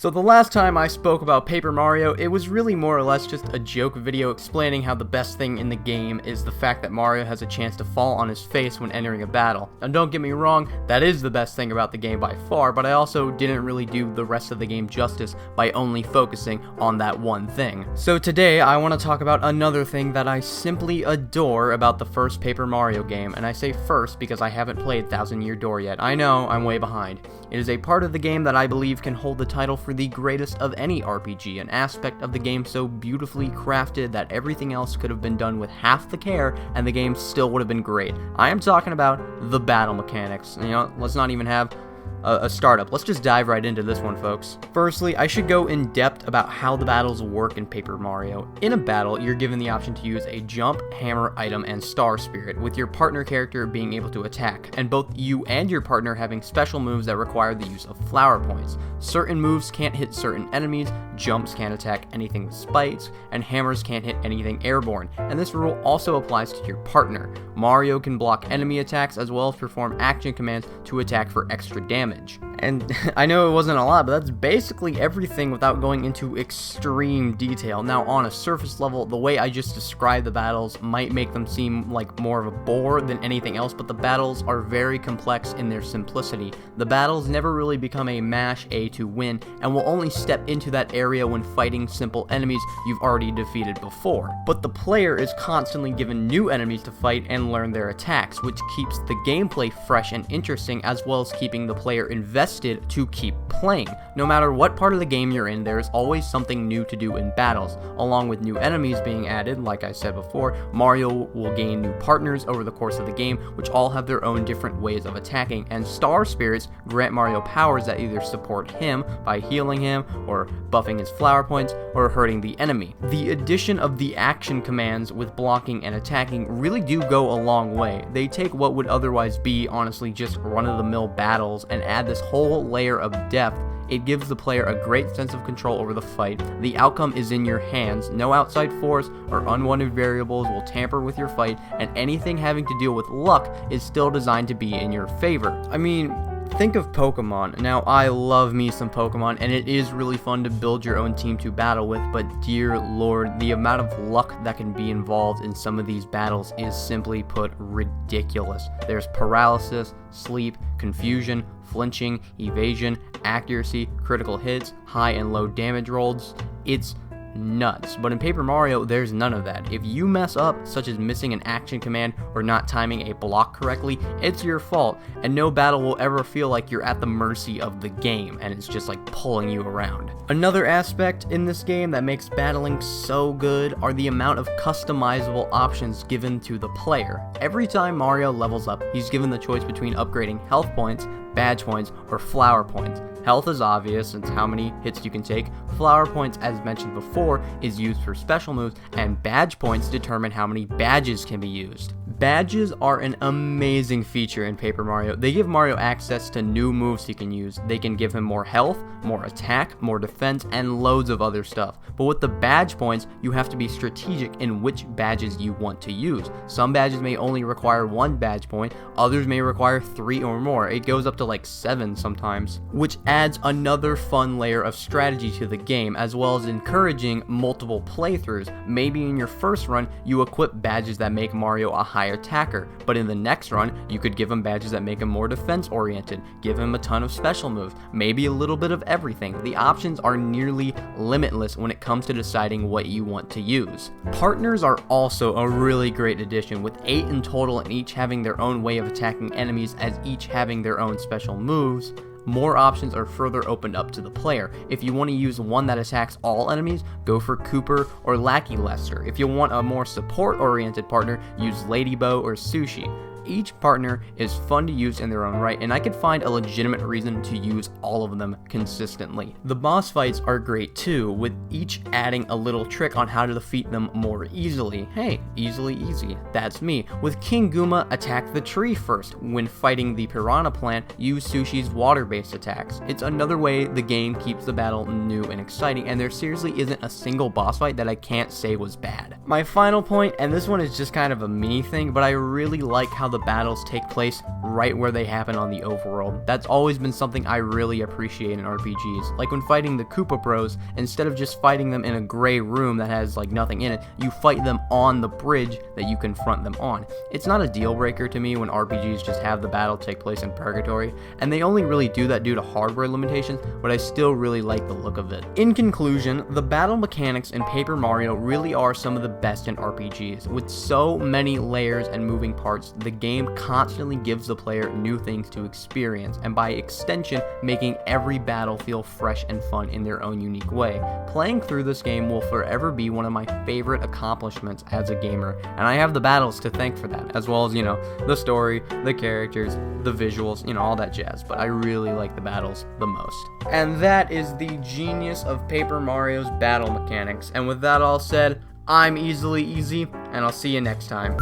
So the last time I spoke about Paper Mario, it was really more or less just a joke video explaining how the best thing in the game is the fact that Mario has a chance to fall on his face when entering a battle. And don't get me wrong, that is the best thing about the game by far, but I also didn't really do the rest of the game justice by only focusing on that one thing. So today I want to talk about another thing that I simply adore about the first Paper Mario game, and I say first because I haven't played Thousand Year Door yet. I know, I'm way behind. It is a part of the game that I believe can hold the title for the greatest of any RPG, an aspect of the game so beautifully crafted that everything else could have been done with half the care and the game still would have been great. I am talking about the battle mechanics. You know, let's not even have a startup. Let's just dive right into this one, folks. Firstly, I should go in depth about how the battles work in Paper Mario. In a battle, you're given the option to use a jump, hammer, item, and star spirit, with your partner character being able to attack, and both you and your partner having special moves that require the use of flower points. Certain moves can't hit certain enemies, jumps can't attack anything with spikes, and hammers can't hit anything airborne, and this rule also applies to your partner. Mario can block enemy attacks as well as perform action commands to attack for extra damage. And I know it wasn't a lot, but that's basically everything without going into extreme detail. Now, on a surface level, the way I just described the battles might make them seem like more of a bore than anything else, but the battles are very complex in their simplicity. The battles never really become a mash A to win, and will only step into that area when fighting simple enemies you've already defeated before. But the player is constantly given new enemies to fight and learn their attacks, which keeps the gameplay fresh and interesting, as well as keeping the player invested to keep playing. No matter what part of the game you're in, there is always something new to do in battles. Along with new enemies being added, like I said before, Mario will gain new partners over the course of the game, which all have their own different ways of attacking, and star spirits grant Mario powers that either support him by healing him, or buffing his flower points, or hurting the enemy. The addition of the action commands with blocking and attacking really do go a long way. They take what would otherwise be, honestly, just run-of-the-mill battles and add this whole layer of depth. It gives the player a great sense of control over the fight. The outcome is in your hands. No outside force or unwanted variables will tamper with your fight, and anything having to deal with luck is still designed to be in your favor. I mean, think of Pokemon. Now, I love me some Pokemon, and it is really fun to build your own team to battle with, but dear lord, the amount of luck that can be involved in some of these battles is simply put ridiculous. There's paralysis, sleep, confusion, flinching, evasion, accuracy, critical hits, high and low damage rolls. It's nuts. But in Paper Mario, there's none of that. If you mess up, such as missing an action command or not timing a block correctly, it's your fault, and no battle will ever feel like you're at the mercy of the game and it's just like pulling you around. Another aspect in this game that makes battling so good are the amount of customizable options given to the player. Every time Mario levels up, he's given the choice between upgrading health points, badge points, or flower points. Health is obvious, it's how many hits you can take. Flower points, as mentioned before, is used for special moves, and badge points determine how many badges can be used. Badges are an amazing feature in Paper Mario. They give Mario access to new moves he can use. They can give him more health, more attack, more defense, and loads of other stuff. But with the badge points, you have to be strategic in which badges you want to use. Some badges may only require 1 badge point, others may require 3 or more. It goes up to like 7 sometimes, which adds another fun layer of strategy to the game, as well as encouraging multiple playthroughs. Maybe in your first run, you equip badges that make Mario a high attacker, but in the next run, you could give him badges that make him more defense oriented, give him a ton of special moves, maybe a little bit of everything. The options are nearly limitless when it comes to deciding what you want to use. Partners are also a really great addition, with 8 in total and each having their own way of attacking enemies, as each having their own special moves. More options are further opened up to the player. If you want to use one that attacks all enemies, go for Cooper or Lackey Lester. If you want a more support-oriented partner, use Ladybow or Sushi. Each partner is fun to use in their own right, and I could find a legitimate reason to use all of them consistently. The boss fights are great too, with each adding a little trick on how to defeat them more easily. Hey, easy, that's me. With King Goomba, attack the tree first. When fighting the Piranha Plant, use Sushi's water-based attacks. It's another way the game keeps the battle new and exciting, and there seriously isn't a single boss fight that I can't say was bad. My final point, and this one is just kind of a mini thing, but I really like how the the battles take place right where they happen on the overworld. That's always been something I really appreciate in RPGs. Like when fighting the Koopa Bros, instead of just fighting them in a gray room that has like nothing in it, you fight them on the bridge that you confront them on. It's not a deal breaker to me when RPGs just have the battle take place in Purgatory, and they only really do that due to hardware limitations, but I still really like the look of it. In conclusion, the battle mechanics in Paper Mario really are some of the best in RPGs. With so many layers and moving parts, the game constantly gives the player new things to experience, and by extension, making every battle feel fresh and fun in their own unique way. Playing through this game will forever be one of my favorite accomplishments as a gamer, and I have the battles to thank for that, as well as, the story, the characters, the visuals, all that jazz, but I really like the battles the most. And that is the genius of Paper Mario's battle mechanics, and with that all said, I'm Easily Easy, and I'll see you next time.